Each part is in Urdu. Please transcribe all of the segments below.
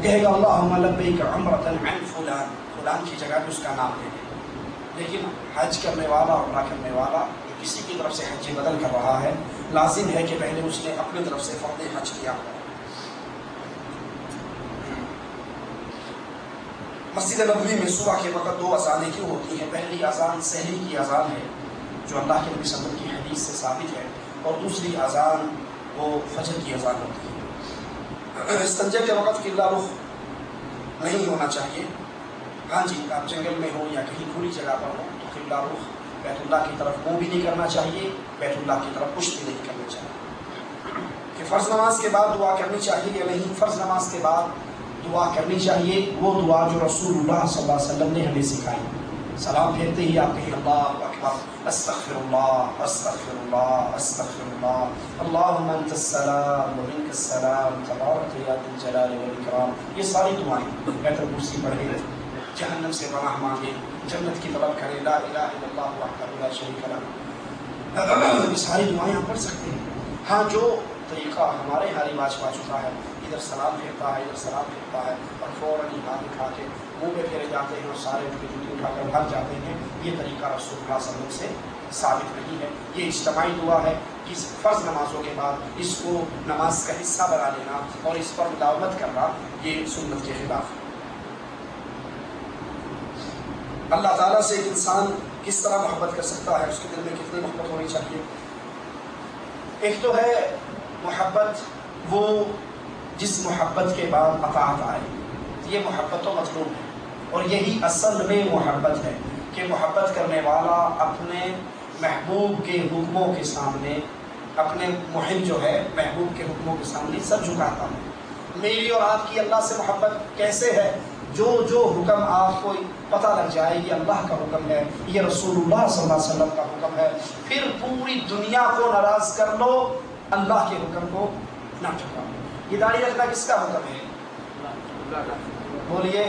وہ کہے گا اللہم لبیک عمرۃ عن فلان، فلان کی جگہ پہ اس کا نام لے لے۔ لیکن حج کرنے والا، عمرہ کرنے والا کسی کی طرف سے حج بدل کر رہا ہے، لازم ہے کہ پہلے اس نے اپنی طرف سے فرض حج کیا ہو۔ مسجد نبوی میں صبح کے وقت 2 اذانیں کیوں ہوتی ہیں؟ پہلی اذان سحری کی اذان ہے جو اللہ کے نبی صلی اللہ علیہ وسلم کی حدیث سے ثابت ہے، اور دوسری اذان وہ فجر کی اذان ہوتی ہے۔ استنجے کے وقت قبلہ رخ نہیں ہونا چاہیے۔ ہاں جی، آپ جنگل میں ہو یا کہیں کھلی جگہ پر ہو تو قبلہ رخ بیت اللہ کی طرف منہ بھی نہیں کرنا چاہیے، بیت اللہ کی طرف پشت بھی نہیں کرنی چاہیے۔ کہ فرض نماز کے بعد دعا کرنی چاہیے یا نہیں؟ فرض نماز کے بعد دعا کرنی چاہیے، وہ دعا جو رسول اللہ صلی اللہ علیہ وسلم نے ہمیں سکھائی۔ سلام پھیرتے ہی آپ کہیں اللہ اکبر، استغفر اللہ استغفر اللہ استغفر اللہ، اللہم انت السلام و منک السلام تبارک یا ذی الجلال والاکرام۔ یہ ساری دعائیں آیت الکرسی پڑھیں، جہنم سے پناہ مانگے، جنت کی طلب کرے، لا الہ الا اللہ وحدہ لا شریک لہ، یہ ساری دعائیں آپ پڑھ سکتے ہیں۔ ہاں، جو طریقہ ہمارے یہاں رواج پا چکا ہے، ادھر سلام پھیرتا ہے ادھر سلام پھیرتا ہے اور فوراً ہی ہاتھ اٹھا کے منہ پہ پھیرے جاتے ہیں اور سارے ان کی جوتی اٹھا کر بھاگ جاتے ہیں، یہ طریقہ رسول اللہ صلی اللہ علیہ وسلم سے ثابت نہیں ہے۔ یہ اجتماعی دعا ہے، اس فرض نمازوں کے بعد اس کو نماز کا حصہ بنا لینا اور اس پر مداومت کرنا یہ سنت کے خلاف ہے۔ اللہ تعالیٰ سے ایک انسان کس طرح محبت کر سکتا ہے؟ اس کے دل میں کتنی محبت ہونی چاہیے؟ ایک تو ہے محبت وہ جس محبت کے بعد اطاعت آئے، یہ محبت و مطلوب ہے، اور یہی اصل میں محبت ہے کہ محبت کرنے والا اپنے محبوب کے حکموں کے سامنے، اپنے محب جو ہے محبوب کے حکموں کے سامنے سر جھکاتا ہے۔ میری اور آپ کی اللہ سے محبت کیسے ہے؟ جو حکم آپ کو پتہ لگ جائے یہ اللہ کا حکم ہے، یہ رسول اللہ صلی اللہ علیہ وسلم کا حکم ہے، پھر پوری دنیا کو ناراض کر لو، اللہ کے حکم کو نہ ٹھکراؤ۔ یہ داڑھی رکھنا کس کا حکم ہے؟ بولیے،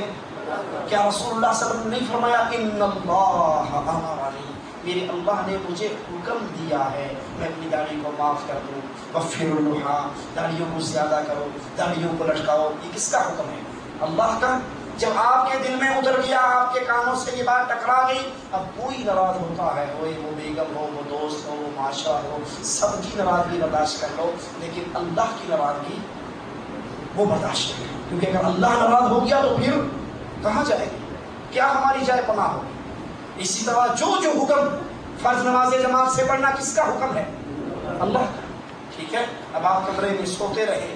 کیا رسول اللہ صلی اللہ علیہ وسلم نے نہیں فرمایا ان اللہ امرنی، میرے اللہ نے مجھے حکم دیا ہے میں اپنی داڑھی کو معاف کر دوں، وفر اللحا، داڑھیوں کو زیادہ کرو، داڑھیوں کو لٹکاؤ، یہ کس کا حکم ہے؟ اللہ کا۔ جب آپ کے دل میں اتر گیا، آپ کے کانوں سے یہ بات ٹکرا گئی، اب کوئی ناراض ہوتا ہے، وہ بیگم ہو، وہ دوست ہو، وہ معاشرہ ہو، سب کی ناراضگی برداشت کر لو، لیکن اللہ کی ناراضگی وہ برداشت نہیں، کیونکہ اگر اللہ ناراض ہو گیا تو پھر کہاں جائے گی؟ کیا ہماری جائے پناہ ہوگی؟ اسی طرح جو حکم فرض نماز جماعت سے پڑھنا کس کا حکم ہے؟ اللہ کا۔ ٹھیک ہے، اب آپ کمرے میں سوتے رہے،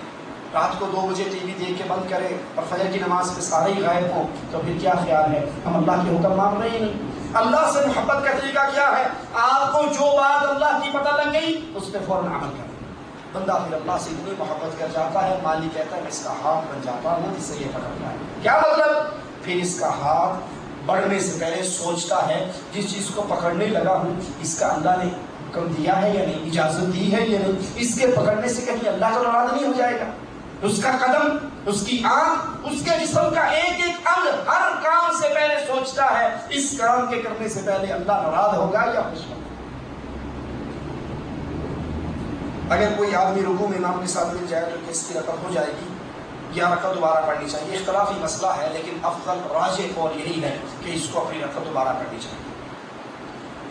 رات کو 2 بجے ٹی وی دیکھ کے بند کرے اور فجر کی نماز میں سارے ہی غائب ہوں، تو پھر کیا خیال ہے؟ ہم اللہ کے حکم مان رہے ہی نہیں۔ اللہ سے محبت کا طریقہ کیا ہے؟ آپ کو جو بات اللہ کی پتہ لگ گئی اس پہ فوراً عمل کریں۔ بندہ پھر اللہ سے اتنی محبت کر جاتا ہے، مالی کہتا ہے میں اس کا ہاتھ بن جاتا ہوں جس سے یہ پکڑتا ہے۔ کیا مطلب؟ پھر اس کا ہاتھ بڑھنے سے پہلے سوچتا ہے جس چیز کو پکڑنے لگا ہوں اس کا اللہ نے حکم دیا ہے یا نہیں، اجازت دی ہے یا نہیں، اس کے پکڑنے سے کہیں اللہ تو ناراض نہیں ہو جائے گا؟ اس کا قدم، اس کی آنکھ، اس کے جسم کا ایک ایک انگ ہر کام سے پہلے سوچتا ہے اس کام کے کرنے سے پہلے اللہ ناراض ہوگا یا خوش ہوگا۔ اگر کوئی آدمی رکوع میں امام کے ساتھ مل جائے تو اس کی رکعت ہو جائے گی یا رکعت دوبارہ پڑھنی چاہیے؟ اختلافی مسئلہ ہے، لیکن افضل راجح قول یہی ہے کہ اس کو اپنی رکعت دوبارہ پڑھنی چاہیے۔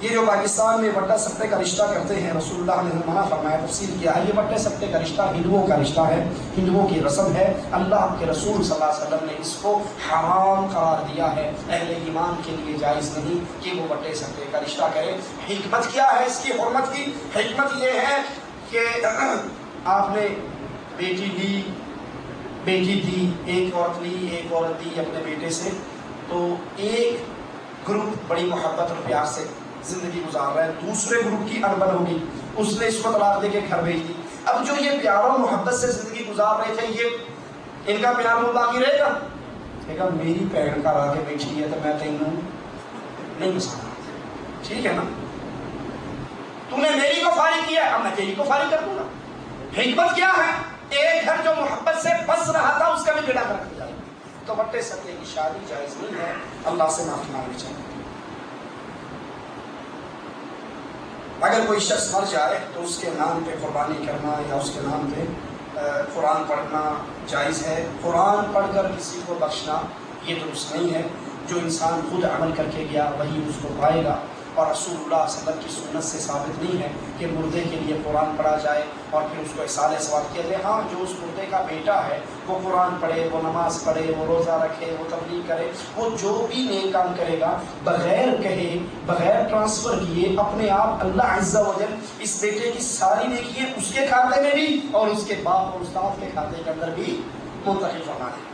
یہ جو پاکستان میں بٹا سٹے کا رشتہ کرتے ہیں، رسول اللہ نے منع فرمایا، تفصیل کیا ہے، یہ بٹے سٹے کا رشتہ ہندوؤں کا رشتہ ہے، ہندوؤں کی رسم ہے۔ اللہ کے رسول صلی اللہ علیہ وسلم نے اس کو حرام قرار دیا ہے، اہل ایمان کے لیے جائز نہیں کہ وہ بٹے سٹے کا رشتہ کرے۔ حکمت کیا ہے اس کی حرمت کی؟ حکمت یہ ہے کہ آپ نے بیٹی دی، ایک عورت لی، ایک عورت دی اپنے بیٹے سے، تو ایک گروپ بڑی محبت اور پیار سے زندگی گزار رہا ہے، دوسرے گروپ کی انبن ہوگی، اس نے اس کو طلاق دے کے گھر بھیج دی۔ اب جو یہ پیار و محبت سے زندگی گزار رہے تھے، یہ ان کا پیار وہ باقی رہے گا؟ کہ میری پیڑ کا آ کے بیٹھی ہے تو میں تینوں نہیں گزارا، ٹھیک ہے نا؟ تو نے میری کو فارغ کیا، اب میں تیری کو فارغ کر دوں گا۔ حکمت کیا ہے؟ ایک گھر جو محبت سے بس رہا تھا اس کا بھی بیڑا کر دیا۔ تو بٹے سٹے کی شادی جائز نہیں ہے، اللہ سے معافی مانگنی چاہیے۔ اگر کوئی شخص مر جائے تو اس کے نام پہ قربانی کرنا یا اس کے نام پہ قرآن پڑھنا جائز ہے. قرآن پڑھ کر کسی کو بخشنا یہ درست نہیں ہے. جو انسان خود عمل کر کے گیا وہی اس کو پائے گا. اور رسول اللہ صلی اللہ علیہ وسلم کی سنت سے ثابت نہیں ہے کہ مردے کے لیے قرآن پڑھا جائے اور پھر اس کو احسان ثواب کیا جائے. ہاں جو اس مردے کا بیٹا ہے وہ قرآن پڑھے، وہ نماز پڑھے، وہ روزہ رکھے، وہ تبلیغ کرے، وہ جو بھی نیک کام کرے گا بغیر کہے، بغیر ٹرانسفر کیے، اپنے آپ اللہ عز و جل اس بیٹے کی ساری نیکیاں اس کے کھاتے میں بھی اور اس کے باپ اور استاد کے کھاتے کے اندر بھی منتقل فرما دے.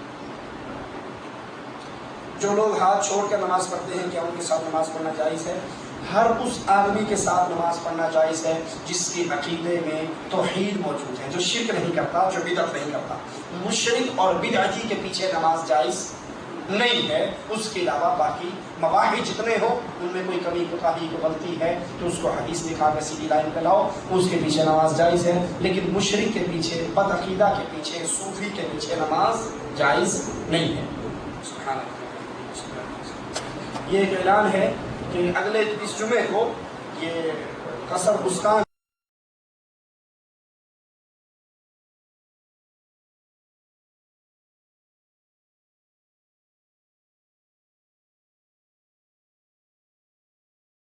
جو لوگ ہاتھ چھوڑ کر نماز پڑھتے ہیں کیا ان کے ساتھ نماز پڑھنا جائز ہے؟ ہر اس آدمی کے ساتھ نماز پڑھنا جائز ہے جس کے عقیدے میں توحید موجود ہے، جو شرک نہیں کرتا، جو بدعت نہیں کرتا. مشرک اور بدعتی کے پیچھے نماز جائز نہیں ہے. اس کے علاوہ باقی مواہب جتنے ہو ان میں کوئی کمی کوتاہی کو غلطی ہے تو اس کو حدیث دکھا کے سیدھی لائن پہ لاؤ، اس کے پیچھے نماز جائز ہے. لیکن مشرک کے پیچھے، بد عقیدہ کے پیچھے، صوفی کے پیچھے نماز جائز نہیں ہے. سبحان اللہ. یہ ایک اعلان ہے کہ اگلے اس جمعے کو یہ قصر بستان